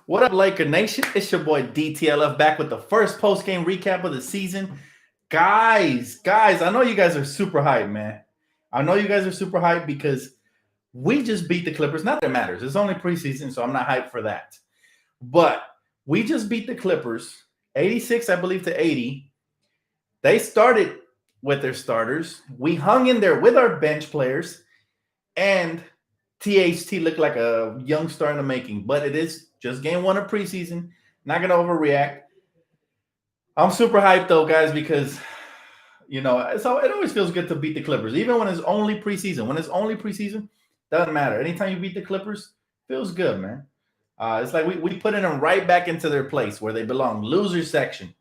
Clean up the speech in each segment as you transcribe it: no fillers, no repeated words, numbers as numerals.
What up, Laker Nation? It's your boy DTLF back with the first post-game recap of the season. Guys, I know you guys are super hyped, man. I know you guys are super hyped because we just beat the Clippers. Not that it matters. It's only preseason, so I'm not hyped for that. But we just beat the Clippers, 86, I believe, to 80. They started with their starters. We hung in there with our bench players, and THT looked like a young star in the making. But it is just game one of preseason. Not going to overreact. I'm super hyped, though, guys, because, it always feels good to beat the Clippers, even when it's only preseason. When it's only preseason, doesn't matter. Anytime you beat the Clippers, feels good, man. It's like we put them right back into their place where they belong, loser section.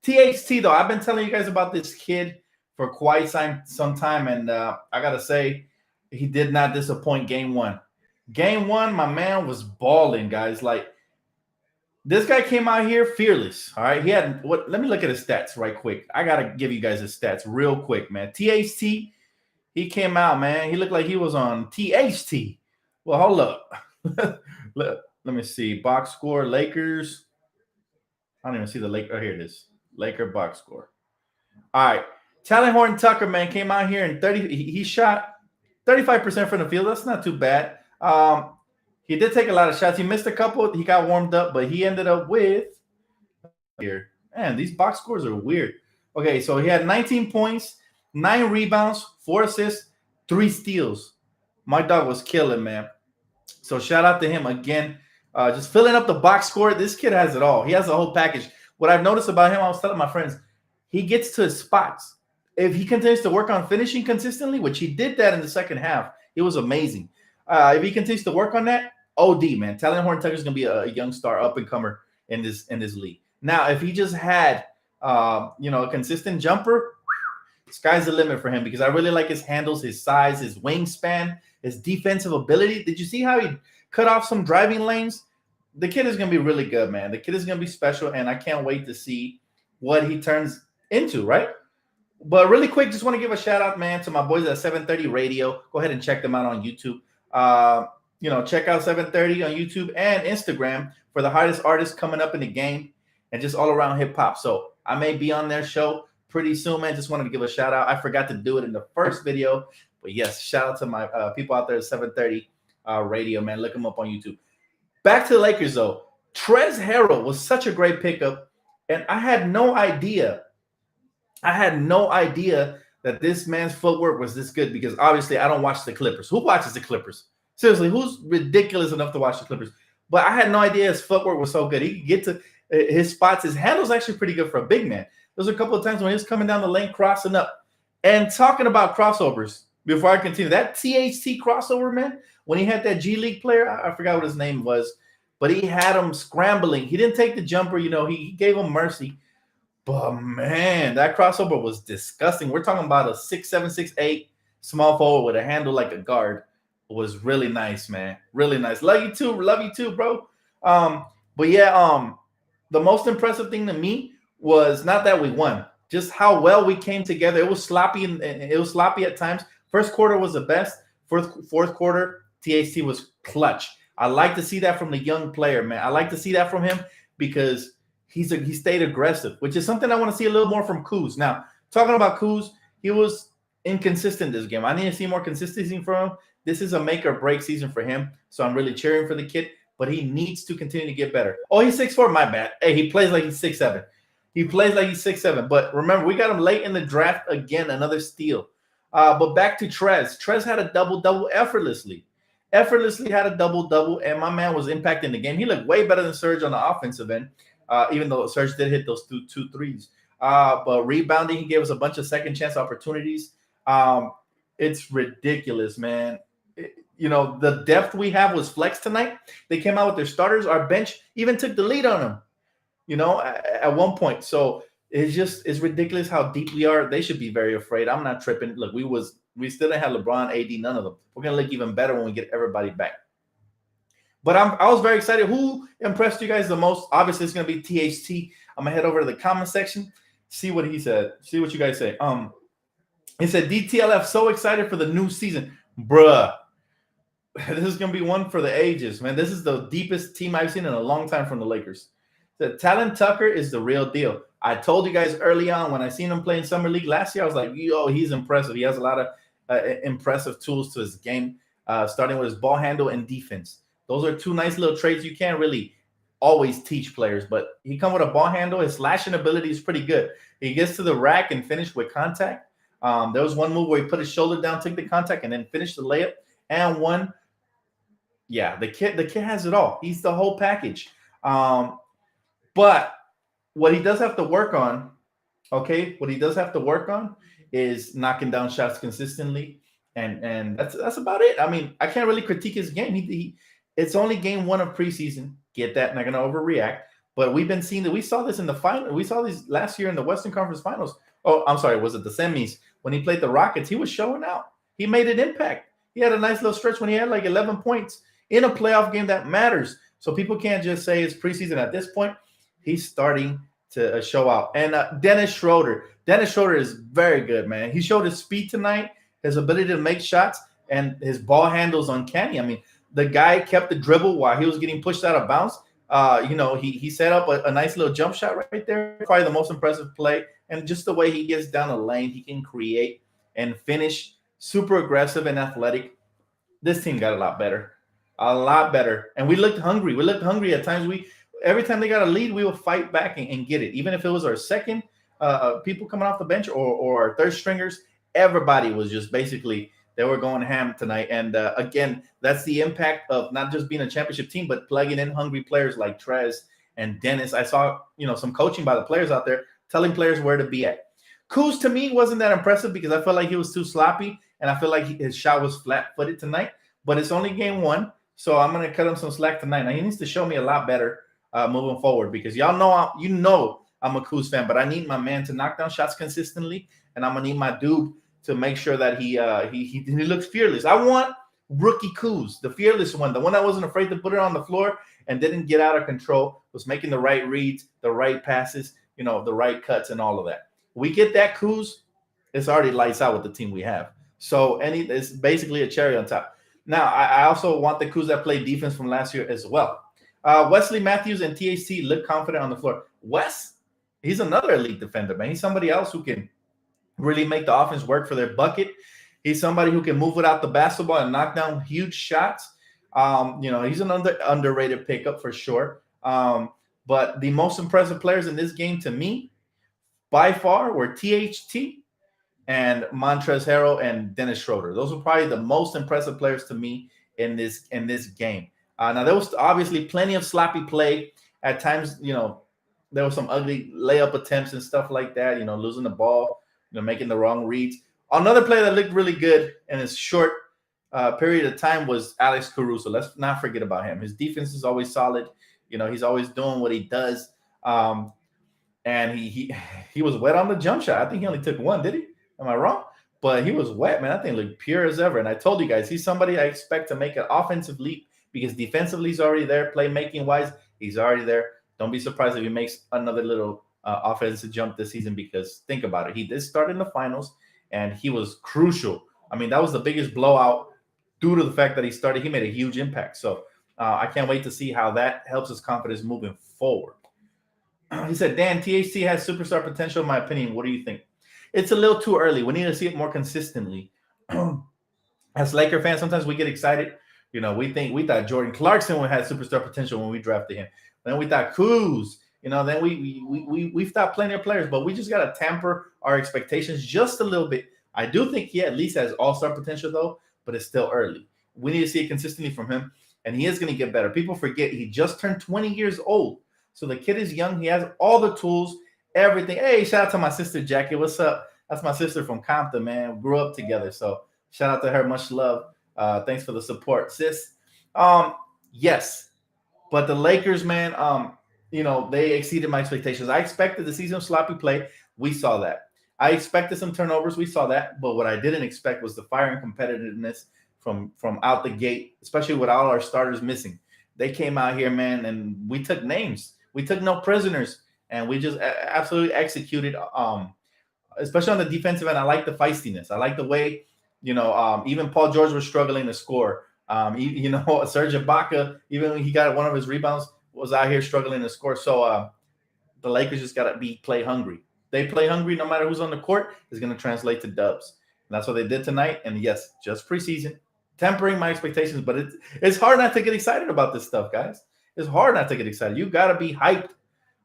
THT, though, I've been telling you guys about this kid for quite some time, and I got to say, he did not disappoint game one. Game one, my man was balling, guys. Like, this guy came out here fearless, all right? He had what? Let me look at his stats right quick. I got to give you guys his stats real quick, man. THT, he came out, man. He looked like he was on THT. Well, hold up. Let me see. Box score, Lakers. I don't even see the Laker. Oh, here it is. Laker box score. All right. Talen Horton-Tucker, man, came out here and he shot 35% from the field. That's not too bad. He did take a lot of shots. He missed a couple. He got warmed up, but he ended up with here. Man, these box scores are weird. Okay, so he had 19 points, 9 rebounds, 4 assists, 3 steals. My dog was killing, man. So shout out to him again. Just filling up the box score. This kid has it all. He has a whole package. What I've noticed about him, I was telling my friends, he gets to his spots. If he continues to work on finishing consistently, which he did that in the second half, it was amazing. If he continues to work on that, OD, man. Talen Horton-Tucker is going to be a young star, up-and-comer in this league. Now, if he just had, a consistent jumper, sky's the limit for him because I really like his handles, his size, his wingspan, his defensive ability. Did you see how he cut off some driving lanes? The kid is going to be really good, man. The kid is going to be special, and I can't wait to see what he turns into, right? But really quick, just want to give a shout-out, man, to my boys at 730 Radio. Go ahead and check them out on YouTube. Check out 730 on YouTube and Instagram for the hottest artists coming up in the game and just all around hip-hop. So I may be on their show pretty soon, man. Just wanted to give a shout-out. I forgot to do it in the first video. But, yes, shout-out to my people out there at 730 Radio, man. Look them up on YouTube. Back to the Lakers, though. Trez Harrell was such a great pickup, and I had no idea that this man's footwork was this good because obviously I don't watch the Clippers. Who watches the Clippers? Seriously, who's ridiculous enough to watch the Clippers? But I had no idea his footwork was so good. He could get to his spots. His handle's actually pretty good for a big man. There's a couple of times when he was coming down the lane, crossing up. And talking about crossovers, before I continue, that THT crossover, man, when he had that G League player, I forgot what his name was, but he had him scrambling. He didn't take the jumper, he gave him mercy. But, man, that crossover was disgusting. We're talking about a 6'7", 6'8", small forward with a handle like a guard. It was really nice, man. Really nice. Love you too, bro. The most impressive thing to me was not that we won, just how well we came together. It was sloppy, and it was sloppy at times. First quarter was the best. Fourth quarter, THT was clutch. I like to see that from the young player, man. I like to see that from him because he stayed aggressive, which is something I want to see a little more from Kuz. Now, talking about Kuz, he was inconsistent this game. I need to see more consistency from him. This is a make or break season for him, so I'm really cheering for the kid, but he needs to continue to get better. Oh, he's 6'4", my bad. Hey, he plays like he's 6'7". He plays like he's 6'7", but remember, we got him late in the draft again, another steal. But back to Trez. Trez had a double-double effortlessly. Effortlessly had a double-double, and my man was impacting the game. He looked way better than Serge on the offensive end. Even though Serge did hit those two threes. But rebounding, he gave us a bunch of second chance opportunities. It's ridiculous, man. The depth we have was flex tonight. They came out with their starters. Our bench even took the lead on them, at one point. So it's ridiculous how deep we are. They should be very afraid. I'm not tripping. Look, we still didn't have LeBron, AD, none of them. We're going to look even better when we get everybody back. But I was very excited. Who impressed you guys the most? Obviously, it's going to be THT. I'm going to head over to the comment section, see what he said, see what you guys say. He said, DTLF, so excited for the new season. Bruh, This is going to be one for the ages, man. This is the deepest team I've seen in a long time from the Lakers. The Talen Tucker is the real deal. I told you guys early on when I seen him play in summer league last year, I was like, yo, he's impressive. He has a lot of impressive tools to his game, starting with his ball handle and defense. Those are two nice little traits you can't really always teach players, but he come with a ball handle. His slashing ability is pretty good. He gets to the rack and finish with contact. There was one move where he put his shoulder down, took the contact, and then finished the layup and won. Yeah, the kid has it all. He's the whole package. But what he does have to work on, okay, what he does have to work on is knocking down shots consistently, and that's about it. I mean, I can't really critique his game. It's only game one of preseason. Get that? Not going to overreact. But we've been seeing that. We saw this in the final. We saw these last year in the Western Conference Finals. Oh, I'm sorry. Was it the semis when he played the Rockets? He was showing out. He made an impact. He had a nice little stretch when he had like 11 points in a playoff game that matters. So people can't just say it's preseason at this point. He's starting to show out. And Dennis Schroeder. Dennis Schroeder is very good, man. He showed his speed tonight, his ability to make shots, and his ball handles uncanny. I mean, the guy kept the dribble while he was getting pushed out of bounds. He set up a nice little jump shot right there. Probably the most impressive play. And just the way he gets down the lane, he can create and finish. Super aggressive and athletic. This team got a lot better. A lot better. And we looked hungry. We looked hungry at times. Every time they got a lead, we would fight back and get it. Even if it was our second people coming off the bench or our third stringers, everybody was just basically – they were going ham tonight. And again, that's the impact of not just being a championship team, but plugging in hungry players like Trez and Dennis. I saw, some coaching by the players out there telling players where to be at. Kuz, to me, wasn't that impressive because I felt like he was too sloppy, and I feel like his shot was flat-footed tonight. But it's only game one, so I'm going to cut him some slack tonight. Now, he needs to show me a lot better moving forward because y'all know I'm a Kuz fan, but I need my man to knock down shots consistently, and I'm going to need my dude to make sure that he looks fearless. I want rookie Kuz, the fearless one, the one that wasn't afraid to put it on the floor and didn't get out of control, was making the right reads, the right passes, the right cuts and all of that. We get that Kuz, it's already lights out with the team we have. So it's basically a cherry on top. Now, I also want the Kuz that played defense from last year as well. Wesley Matthews and THT look confident on the floor. Wes, he's another elite defender, man. He's somebody else who can really make the offense work for their bucket. He's somebody who can move without the basketball and knock down huge shots. He's an underrated pickup for sure. But the most impressive players in this game to me, by far, were THT and Montrezl Harrell and Dennis Schroeder. Those were probably the most impressive players to me in this game. Now, there was obviously plenty of sloppy play. At times, there were some ugly layup attempts and stuff like that, losing the ball, making the wrong reads. Another player that looked really good in his short period of time was Alex Caruso. Let's not forget about him. His defense is always solid. He's always doing what he does. And he was wet on the jump shot. I think he only took one, did he? Am I wrong? But he was wet, man. That thing looked pure as ever. And I told you guys, he's somebody I expect to make an offensive leap because defensively he's already there. Playmaking-wise, he's already there. Don't be surprised if he makes another little offensive jump this season because think about it. He did start in the finals, and he was crucial. I mean, that was the biggest blowout due to the fact that he started. He made a huge impact. So I can't wait to see how that helps his confidence moving forward. He said, Dan, THC has superstar potential, in my opinion. What do you think? It's a little too early. We need to see it more consistently. As Laker fans, sometimes we get excited. We thought Jordan Clarkson had superstar potential when we drafted him. Then we thought Kuz. Then we've thought plenty of players, but we just got to temper our expectations just a little bit. I do think he at least has all-star potential, though, but it's still early. We need to see it consistently from him, and he is going to get better. People forget he just turned 20 years old. So the kid is young. He has all the tools, everything. Hey, shout out to my sister, Jackie. What's up? That's my sister from Compton, man. We grew up together. So shout out to her. Much love. Thanks for the support, sis. Yes, but the Lakers, man, they exceeded my expectations. I expected to see some sloppy play. We saw that. I expected some turnovers. We saw that. But what I didn't expect was the fire and competitiveness from out the gate, especially with all our starters missing. They came out here, man, and we took names. We took no prisoners, and we just absolutely executed, especially on the defensive end. I like the feistiness. I like the way, even Paul George was struggling to score. Serge Ibaka, even when he got one of his rebounds, was out here struggling to score. So the Lakers just got to be play hungry. They play hungry no matter who's on the court is going to translate to dubs. And that's what they did tonight. And yes, just preseason, tempering my expectations, but it's hard not to get excited about this stuff, guys. It's hard not to get excited. You got to be hyped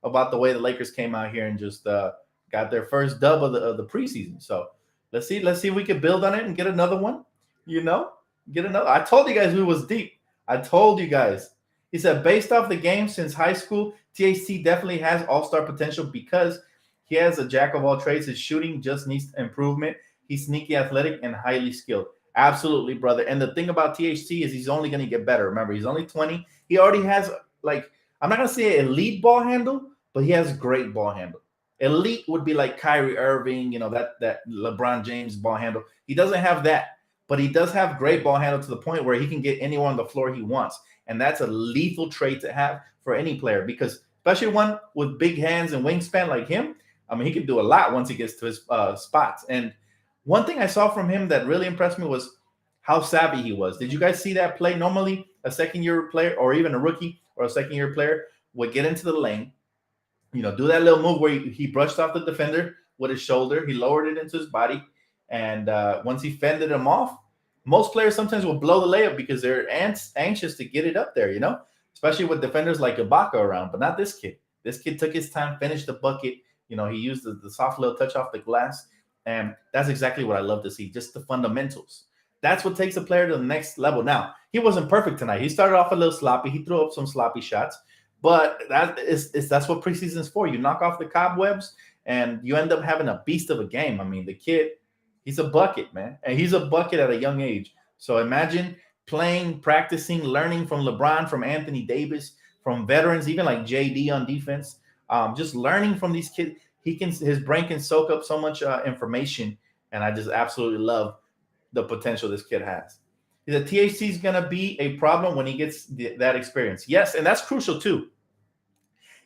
about the way the Lakers came out here and just got their first dub of the preseason. So let's see if we can build on it and get another one. Get another. I told you guys who was deep. I told you guys. He said, based off the game since high school, THT definitely has all-star potential because he has a jack of all trades. His shooting just needs improvement. He's sneaky athletic and highly skilled. Absolutely, brother. And the thing about THT is he's only going to get better. Remember, he's only 20. He already has, I'm not going to say elite ball handle, but he has great ball handle. Elite would be like Kyrie Irving, that LeBron James ball handle. He doesn't have that, but he does have great ball handle to the point where he can get anyone on the floor he wants. And that's a lethal trait to have for any player because especially one with big hands and wingspan like him, he can do a lot once he gets to his spots. And one thing I saw from him that really impressed me was how savvy he was. Did you guys see that play? Normally, a second-year player or even a rookie or a second-year player would get into the lane, do that little move where he brushed off the defender with his shoulder. He lowered it into his body. And once he fended him off, most players sometimes will blow the layup because they're anxious to get it up there, especially with defenders like Ibaka around, but not this kid. This kid took his time, finished the bucket. He used the soft little touch off the glass. And that's exactly what I love to see, just the fundamentals. That's what takes a player to the next level. Now, he wasn't perfect tonight. He started off a little sloppy. He threw up some sloppy shots, but that's what preseason is for. You knock off the cobwebs and you end up having a beast of a game. The kid, he's a bucket, man. And he's a bucket at a young age. So imagine playing, practicing, learning from LeBron, from Anthony Davis, from veterans, even like JD on defense. Just learning from these kids. His brain can soak up so much information. And I just absolutely love the potential this kid has. The THC is going to be a problem when he gets that experience. Yes, and that's crucial too.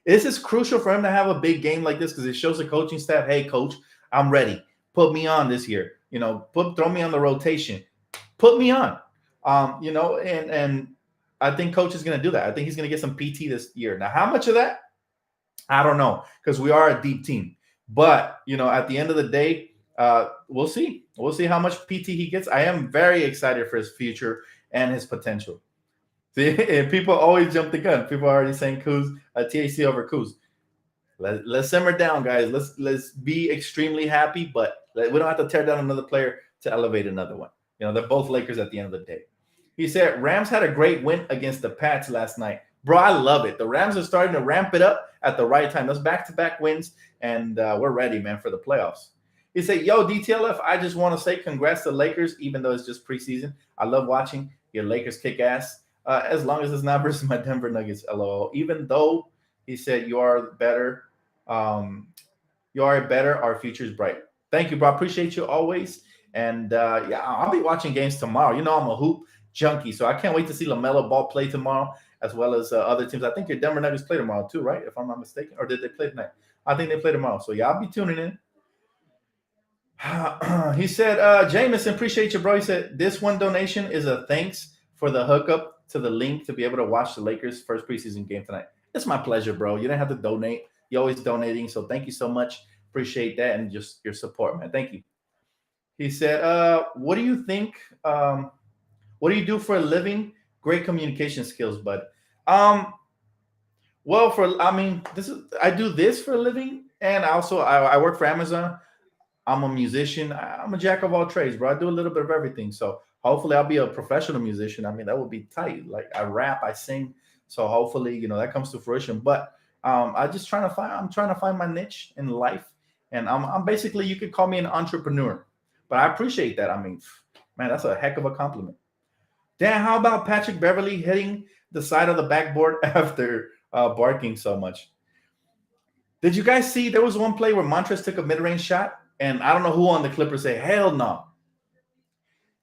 This is crucial for him to have a big game like this because it shows the coaching staff, hey, coach, I'm ready. Put me on this year. Throw me on the rotation. Put me on. And I think coach is going to do that. I think he's going to get some PT this year. Now, how much of that? I don't know because we are a deep team. But, at the end of the day, we'll see. We'll see how much PT he gets. I am very excited for his future and his potential. See, people always jump the gun. People are already saying THC over Kuz. Let's simmer down, guys. Let's be extremely happy, but we don't have to tear down another player to elevate another one. They're both Lakers at the end of the day. He said, Rams had a great win against the Pats last night. Bro, I love it. The Rams are starting to ramp it up at the right time. Those back-to-back wins, and we're ready, man, for the playoffs. He said, yo, DTLF, I just want to say congrats to Lakers, even though it's just preseason. I love watching your Lakers kick ass, as long as it's not versus my Denver Nuggets, LOL. Even though he said you are better, our future is bright. Thank you, bro. Appreciate you always. And I'll be watching games tomorrow. I'm a hoop junkie, so I can't wait to see LaMelo Ball play tomorrow, as well as other teams. I think your Denver Nuggets play tomorrow too, right? If I'm not mistaken, or did they play tonight? I think they play tomorrow. So I'll be tuning in. He said, Jameson, appreciate you, bro. He said this one donation is a thanks for the hookup to the link to be able to watch the Lakers' first preseason game tonight. It's my pleasure, bro. You didn't have to donate. You're always donating, so thank you so much. Appreciate that and just your support, man. Thank you. He said, what do you think? What do you do for a living? Great communication skills, bud. I do this for a living, and also I work for Amazon. I'm a musician. I'm a jack of all trades, bro. I do a little bit of everything. So hopefully I'll be a professional musician. That would be tight. Like I rap, I sing. So hopefully, that comes to fruition. But I'm trying to find my niche in life. And I'm basically, you could call me an entrepreneur. But I appreciate that. Man, that's a heck of a compliment. Dan, how about Patrick Beverley hitting the side of the backboard after barking so much? Did you guys see there was one play where Montrezl took a mid-range shot? And I don't know who on the Clippers say, hell no.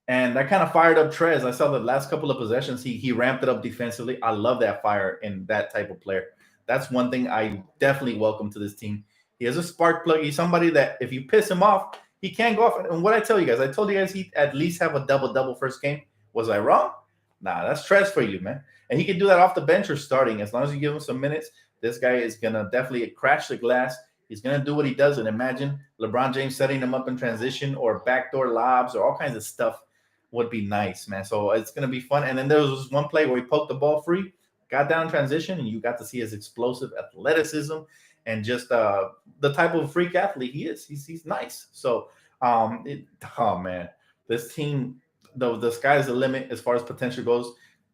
And that kind of fired up Trez. I saw the last couple of possessions. He ramped it up defensively. I love that fire in that type of player. That's one thing I definitely welcome to this team. He has a spark plug. He's somebody that if you piss him off, he can't go off. And what I told you guys, he'd at least have a double-double first game. Was I wrong? Nah, that's stress for you, man. And he can do that off the bench or starting. As long as you give him some minutes, this guy is going to definitely crash the glass. He's going to do what he does. And imagine LeBron James setting him up in transition or backdoor lobs or all kinds of stuff would be nice, man. So it's going to be fun. And then there was one play where he poked the ball free, got down in transition, and you got to see his explosive athleticism and just the type of freak athlete he is. He's nice. So, oh, man, this team, the sky's the limit as far as potential goes.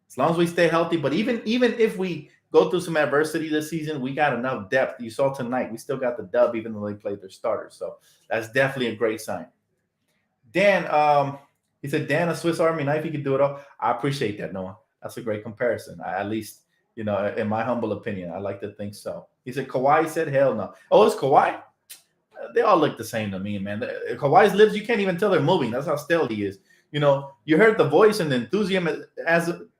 As long as we stay healthy, but even if we go through some adversity this season, we got enough depth. You saw tonight, we still got the dub, even though they played their starters. So that's definitely a great sign. Dan, he said, Dan, a Swiss Army knife, he could do it all. I appreciate that, Noah. That's a great comparison. At least, in my humble opinion, I like to think so. He said, Kawhi said, hell no. Oh, it's Kawhi? They all look the same to me, man. Kawhi's lips, you can't even tell they're moving. That's how still he is. You heard the voice and the enthusiasm,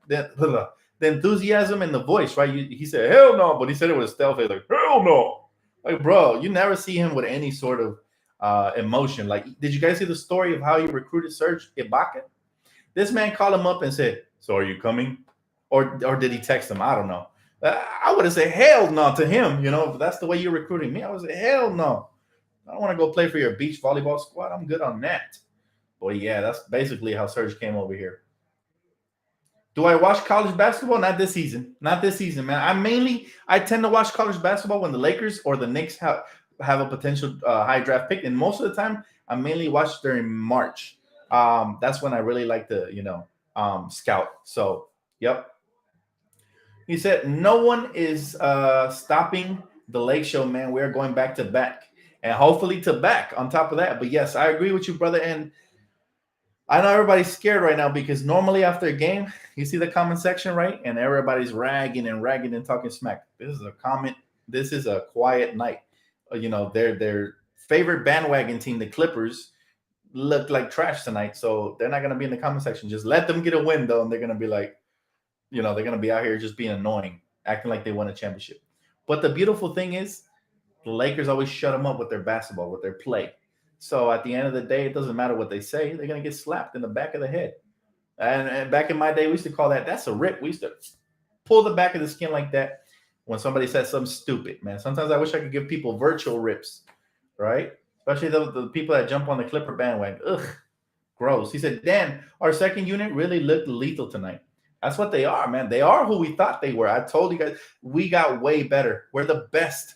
the enthusiasm in the voice, right? He said, hell no, but he said it with a stealth face, like, hell no. Like, bro, you never see him with any sort of emotion. Like, did you guys see the story of how he recruited Serge Ibaka? This man called him up and said, so are you coming? Or did he text him? I don't know. I would have said, hell no to him. If that's the way you're recruiting me, I would say, hell no. I don't want to go play for your beach volleyball squad. I'm good on that. Boy, yeah, that's basically how Serge came over here. Do I watch college basketball? Not this season. Not this season, man. I tend to watch college basketball when the Lakers or the Knicks have a potential high draft pick. And most of the time, I mainly watch during March. That's when I really like to, scout. So, yep. He said, no one is stopping the Lake Show, man. We're going back to back. And hopefully to back on top of that. But yes, I agree with you, brother. And I know everybody's scared right now because normally after a game, you see the comment section, right? And everybody's ragging and talking smack. This is a quiet night. Their favorite bandwagon team, the Clippers, looked like trash tonight. So they're not going to be in the comment section. Just let them get a win, though. And they're going to be like, they're going to be out here just being annoying, acting like they won a championship. But the beautiful thing is the Lakers always shut them up with their basketball, with their play. So at the end of the day, it doesn't matter what they say. They're going to get slapped in the back of the head. And back in my day, we used to call that's a rip. We used to pull the back of the skin like that when somebody said something stupid, man. Sometimes I wish I could give people virtual rips, right? Especially the people that jump on the Clipper bandwagon. Ugh, gross. He said, Dan, our second unit really looked lethal tonight. That's what they are, man. They are who we thought they were. I told you guys, we got way better. We're the best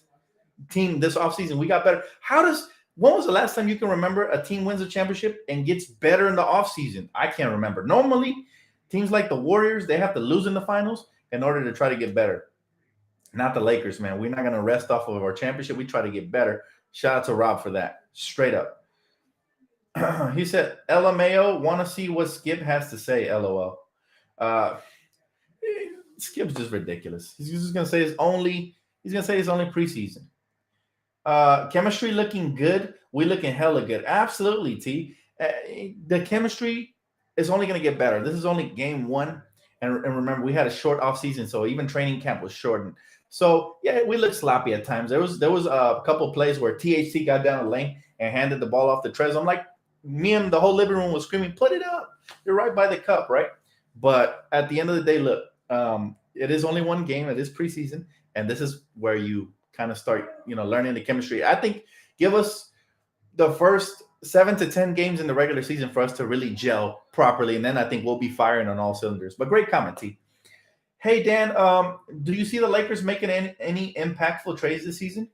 team this offseason. We got better. When was the last time you can remember a team wins a championship and gets better in the offseason? I can't remember. Normally, teams like the Warriors, they have to lose in the finals in order to try to get better. Not the Lakers, man. We're not going to rest off of our championship. We try to get better. Shout out to Rob for that. Straight up. He said, LMAO, want to see what Skip has to say, LOL. Skip's just ridiculous. He's just going to say it's only preseason. Chemistry looking good. We looking hella good. Absolutely, T. The chemistry is only going to get better. This is only game one. And remember, we had a short offseason, so even training camp was shortened. So, yeah, we look sloppy at times. There was a couple plays where THT got down the lane and handed the ball off to Trez. I'm like, me and the whole living room was screaming, put it up. You're right by the cup, right? But at the end of the day, look, it is only one game. It is preseason. And this is where you kind of start, learning the chemistry. I think give us the first 7 to 10 games in the regular season for us to really gel properly. And then I think we'll be firing on all cylinders. But great comment, T. Hey, Dan, do you see the Lakers making any impactful trades this season?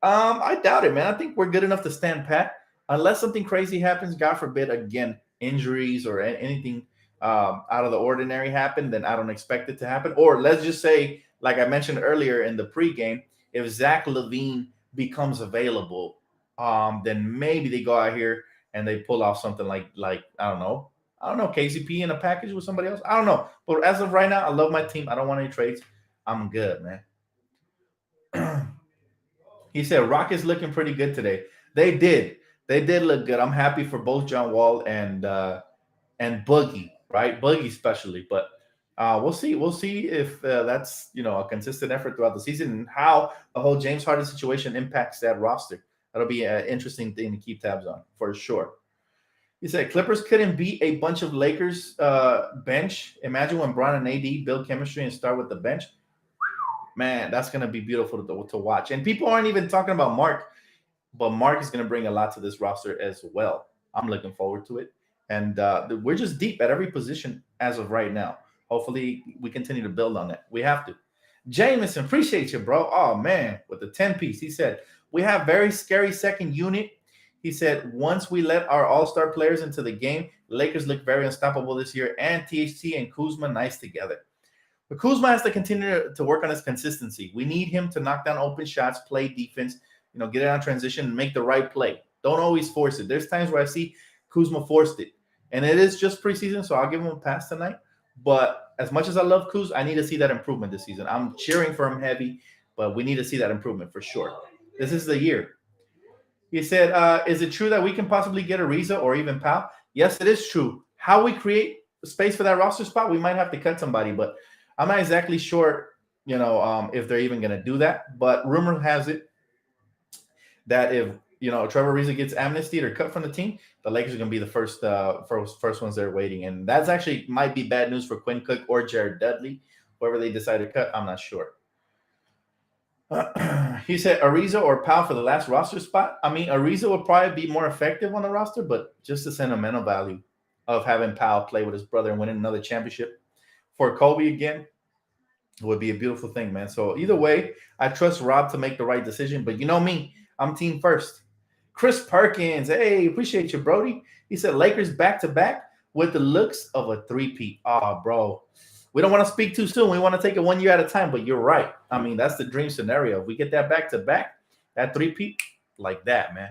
I doubt it, man. I think we're good enough to stand pat. Unless something crazy happens, God forbid, again, injuries or anything out of the ordinary happen, then I don't expect it to happen. Or let's just say, like I mentioned earlier in the pregame, if Zach LaVine becomes available, then maybe they go out here and they pull off something like I don't know, KCP in a package with somebody else. I don't know. But as of right now, I love my team. I don't want any trades. I'm good, man. He said Rockets looking pretty good today. They did look good. I'm happy for both John Wall and Boogie, right? Boogie especially, but we'll see. We'll see if that's a consistent effort throughout the season and how the whole James Harden situation impacts that roster. That'll be an interesting thing to keep tabs on for sure. He said Clippers couldn't beat a bunch of Lakers bench. Imagine when Bron and AD build chemistry and start with the bench. Man, that's gonna be beautiful to watch. And people aren't even talking about Mark, but Mark is gonna bring a lot to this roster as well. I'm looking forward to it. And we're just deep at every position as of right now. Hopefully, we continue to build on that. We have to. Jameson, appreciate you, bro. Oh man, with the 10 piece. He said, we have very scary second unit. He said, once we let our all-star players into the game, Lakers look very unstoppable this year. And THT and Kuzma nice together. But Kuzma has to continue to work on his consistency. We need him to knock down open shots, play defense, get it on transition, and make the right play. Don't always force it. There's times where I see Kuzma forced it. And it is just preseason, so I'll give him a pass tonight. But as much as I love Kuz, I need to see that improvement this season. I'm cheering for him heavy, but we need to see that improvement for sure. This is the year. He said, is it true that we can possibly get Ariza or even Powell? Yes, it is true. How we create space for that roster spot, we might have to cut somebody, but I'm not exactly sure, if they're even going to do that. But rumor has it that if, Trevor Ariza gets amnestied or cut from the team, the Lakers are going to be the first ones they're waiting. And that's actually might be bad news for Quinn Cook or Jared Dudley, whoever they decide to cut. I'm not sure. He said Ariza or Powell for the last roster spot. I mean, Ariza would probably be more effective on the roster, but just the sentimental value of having Powell play with his brother and winning another championship for Kobe again would be a beautiful thing, man. So either way, I trust Rob to make the right decision. But you know me, I'm team first. Chris Perkins, hey, appreciate you, Brody. He said Lakers back-to-back with the looks of a three-peat. Oh, bro. We don't want to speak too soon. We want to take it 1 year at a time, but you're right. I mean, that's the dream scenario. If we get that back-to-back, that three-peat, like that, man.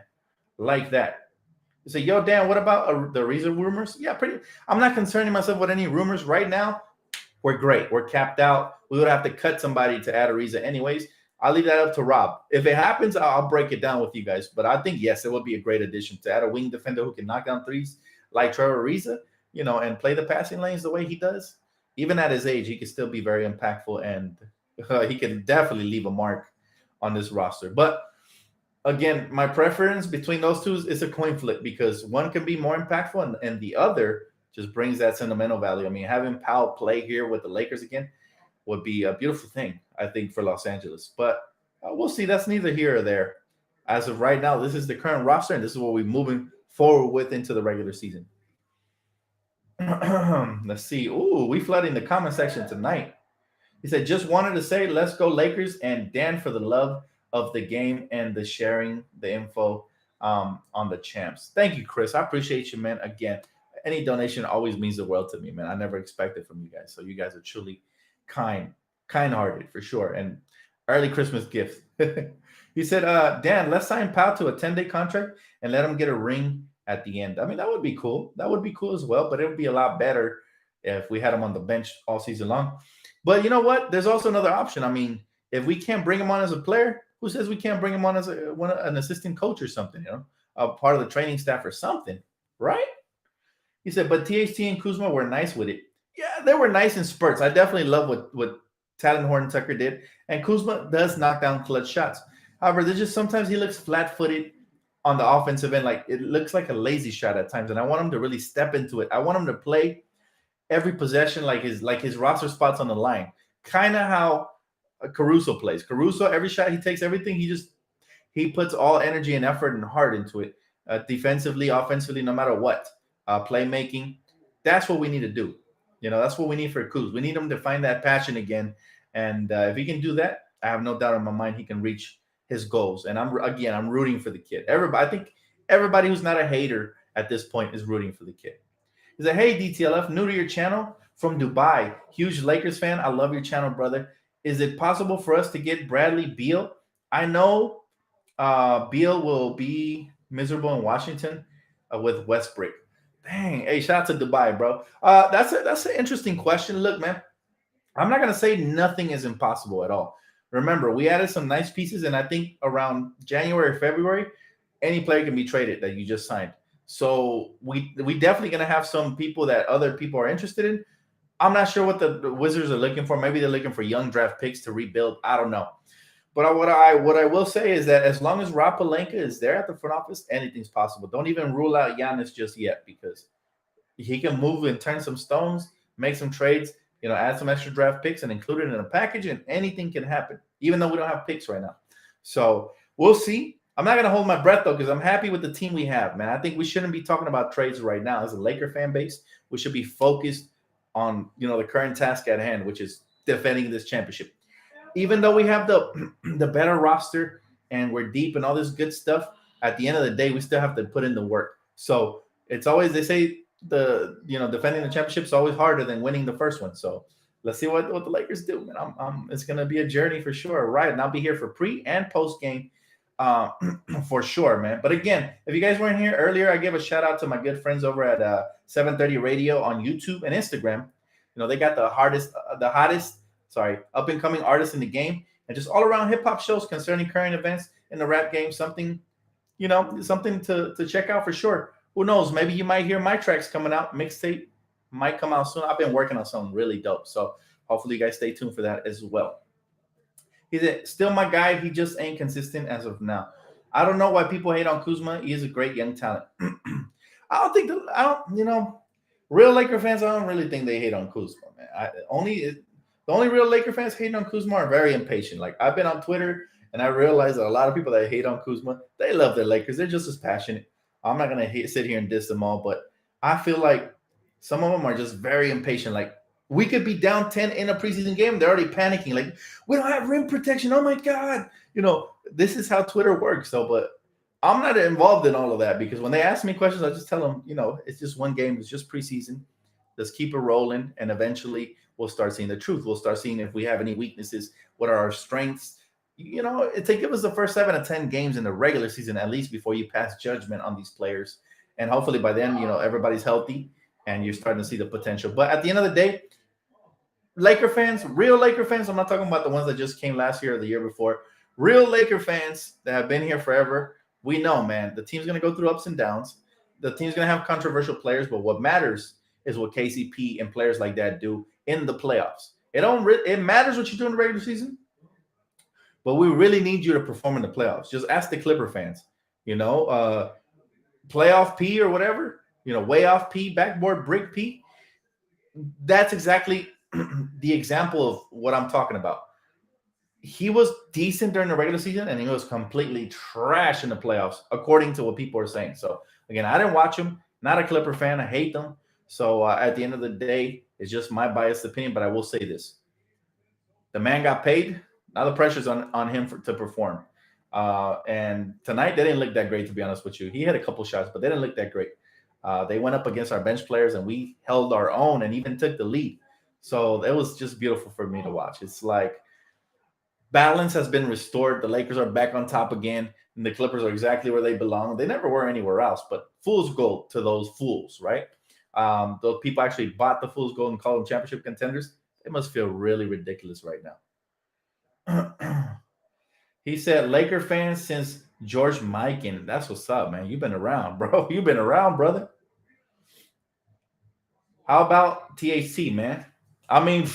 Like that. You say, yo, Dan, what about the Ariza rumors? Yeah, I'm not concerning myself with any rumors right now. We're great. We're capped out. We would have to cut somebody to add Ariza anyways. I'll leave that up to Rob. If it happens, I'll break it down with you guys. But I think, yes, it would be a great addition to add a wing defender who can knock down threes like Trevor Ariza, and play the passing lanes the way he does. Even at his age, he can still be very impactful, and he can definitely leave a mark on this roster. But again, my preference between those two is a coin flip because one can be more impactful and the other just brings that sentimental value. I mean, having Powell play here with the Lakers again would be a beautiful thing, I think, for Los Angeles. But we'll see. That's neither here or there. As of right now, this is the current roster, and this is what we're moving forward with into the regular season. Let's see. Ooh, we flooding the comment section tonight. He said, just wanted to say, let's go Lakers, and Dan for the love of the game and the sharing the info on the champs. Thank you, Chris. I appreciate you, man. Again, any donation always means the world to me, man. I never expected from you guys. So you guys are truly kind-hearted for sure. And early Christmas gift. He said, Dan, let's sign Powell to a 10-day contract and let him get a ring at the end. I mean, that would be cool. That would be cool as well, but it would be a lot better if we had him on the bench all season long. But you know what? There's also another option. I mean, if we can't bring him on as a player, who says we can't bring him on as an assistant coach or something, a part of the training staff or something, right? He said, but THT and Kuzma were nice with it. Yeah, they were nice in spurts. I definitely love what Talen Horton-Tucker did. And Kuzma does knock down clutch shots. However, there's just sometimes he looks flat-footed on the offensive end. Like it looks like a lazy shot at times. And I want him to really step into it. I want him to play every possession like his roster spots on the line. Kind of how Caruso plays. Caruso, every shot he takes, everything, he puts all energy and effort and heart into it. Defensively, offensively, no matter what. Playmaking. That's what we need to do. That's what we need for Kuz. We need him to find that passion again. And if he can do that, I have no doubt in my mind he can reach his goals. And I'm rooting for the kid. I think everybody who's not a hater at this point is rooting for the kid. He said, hey, DTLF, new to your channel from Dubai. Huge Lakers fan. I love your channel, brother. Is it possible for us to get Bradley Beal? I know Beal will be miserable in Washington with Westbrook. Dang. Hey, shout out to Dubai, bro. That's an interesting question. Look, man, I'm not going to say nothing is impossible at all. Remember, we added some nice pieces, and I think around January, February, any player can be traded that you just signed. So we definitely going to have some people that other people are interested in. I'm not sure what the Wizards are looking for. Maybe they're looking for young draft picks to rebuild. I don't know. But what I will say is that as long as Rob Pelinka is there at the front office, anything's possible. Don't even rule out Giannis just yet because he can move and turn some stones, make some trades, add some extra draft picks and include it in a package, and anything can happen, even though we don't have picks right now. So we'll see. I'm not going to hold my breath, though, because I'm happy with the team we have, man. I think we shouldn't be talking about trades right now. As a Laker fan base, we should be focused on, the current task at hand, which is defending this championship. Even though we have the better roster and we're deep and all this good stuff, at the end of the day, we still have to put in the work. So it's always, they say, defending the championship is always harder than winning the first one. So let's see what the Lakers do, man. It's gonna be a journey for sure, right? And I'll be here for pre and post game, for sure, man. But again, if you guys weren't here earlier, I give a shout out to my good friends over at 730 Radio on YouTube and Instagram. They got the hottest, up and coming artists in the game, and just all around hip hop shows concerning current events in the rap game. Something to check out for sure. Who knows? Maybe you might hear my tracks coming out. Mixtape might come out soon. I've been working on something really dope. So hopefully you guys stay tuned for that as well. He's still my guy. He just ain't consistent as of now. I don't know why people hate on Kuzma. He is a great young talent. Real Laker fans, I don't really think they hate on Kuzma, man. The only real Laker fans hating on Kuzma are very impatient. Like, I've been on Twitter and I realize that a lot of people that hate on Kuzma, they love their Lakers. They're just as passionate. I'm not going to sit here and diss them all, but I feel like some of them are just very impatient. Like, we could be down 10 in a preseason game. They're already panicking. Like, we don't have rim protection. Oh, my God. This is how Twitter works. So, but I'm not involved in all of that because when they ask me questions, I just tell them, it's just one game. It's just preseason. Let's keep it rolling. And eventually we'll start seeing the truth. We'll start seeing if we have any weaknesses, what are our strengths. It take give us the first 7 to 10 games in the regular season at least before you pass judgment on these players. And hopefully by then, everybody's healthy and you're starting to see the potential. But at the end of the day, Laker fans, real Laker fans, I'm not talking about the ones that just came last year or the year before. Real Laker fans that have been here forever, we know, man, the team's going to go through ups and downs. The team's going to have controversial players, but what matters is what KCP and players like that do in the playoffs. It matters what you do in the regular season, but we really need you to perform in the playoffs. Just ask the Clipper fans, playoff P or whatever, way off P, backboard brick P. That's exactly the example of what I'm talking about. He was decent during the regular season, and he was completely trash in the playoffs, according to what people are saying. So, again, I didn't watch him. Not a Clipper fan. I hate them. So, at the end of the day, it's just my biased opinion, but I will say this. The man got paid. Now the pressure's on him to perform. And tonight, they didn't look that great, to be honest with you. He had a couple shots, but they didn't look that great. They went up against our bench players, and we held our own and even took the lead. So it was just beautiful for me to watch. It's like balance has been restored. The Lakers are back on top again, and the Clippers are exactly where they belong. They never were anywhere else, but fool's gold to those fools, right? Those people actually bought the fool's gold and called them championship contenders. It must feel really ridiculous right now. He said, Laker fans since George Mikan. That's what's up, man. You've been around, bro. You've been around, brother. How about THT, man? I mean,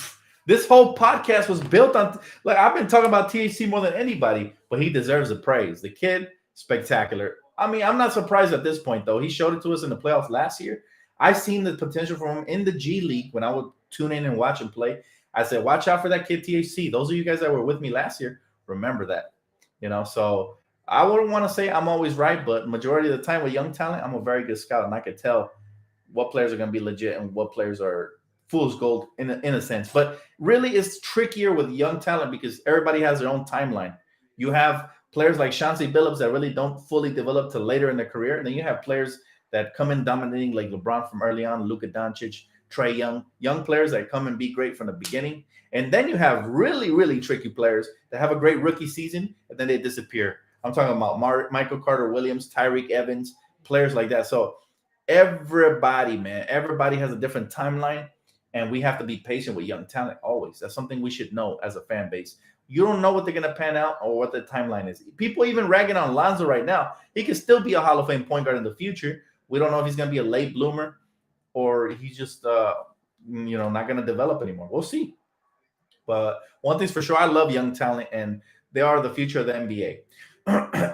this whole podcast was built on, like, I've been talking about THT more than anybody, but he deserves the praise. The kid, spectacular. I mean, I'm not surprised at this point, though. He showed it to us in the playoffs last year. I seen the potential for him in the G League when I would tune in and watch him play. I said, watch out for that kid, THT. Those of you guys that were with me last year, remember that. So I wouldn't want to say I'm always right, but majority of the time with young talent, I'm a very good scout, and I could tell what players are going to be legit and what players are fool's gold in a sense. But really, it's trickier with young talent because everybody has their own timeline. You have players like Chauncey Billups that really don't fully develop till later in their career, and then you have players that come in dominating like LeBron from early on, Luka Doncic, Trae Young, young players that come and be great from the beginning. And then you have really, really tricky players that have a great rookie season, and then they disappear. I'm talking about Michael Carter-Williams, Tyreek Evans, players like that. So everybody, man, everybody has a different timeline, and we have to be patient with young talent always. That's something we should know as a fan base. You don't know what they're going to pan out or what the timeline is. People even ragging on Lonzo right now. He could still be a Hall of Fame point guard in the future. We don't know if he's going to be a late bloomer or he's just, not going to develop anymore. We'll see. But one thing's for sure, I love young talent, and They are the future of the NBA.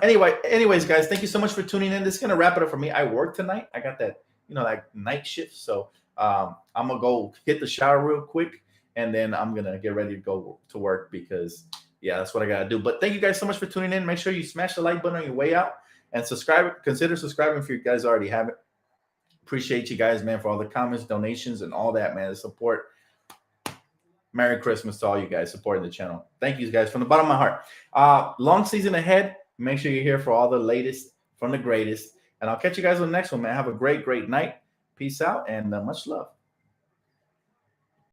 Anyways, guys, thank you so much for tuning in. This is gonna wrap it up for me. I work tonight. I got that, like night shift. So I'm gonna go hit the shower real quick, and then I'm gonna get ready to go to work because that's what I gotta do. But thank you guys so much for tuning in. Make sure you smash the like button on your way out and subscribe. Consider subscribing if you guys already haven't. Appreciate you guys, man, for all the comments, donations, and all that, man. The support. Merry Christmas to all you guys supporting the channel. Thank you guys from the bottom of my heart. Long season ahead. Make sure you're here for all the latest from the greatest. And I'll catch you guys on the next one, man. Have a great, great night. Peace out and much love.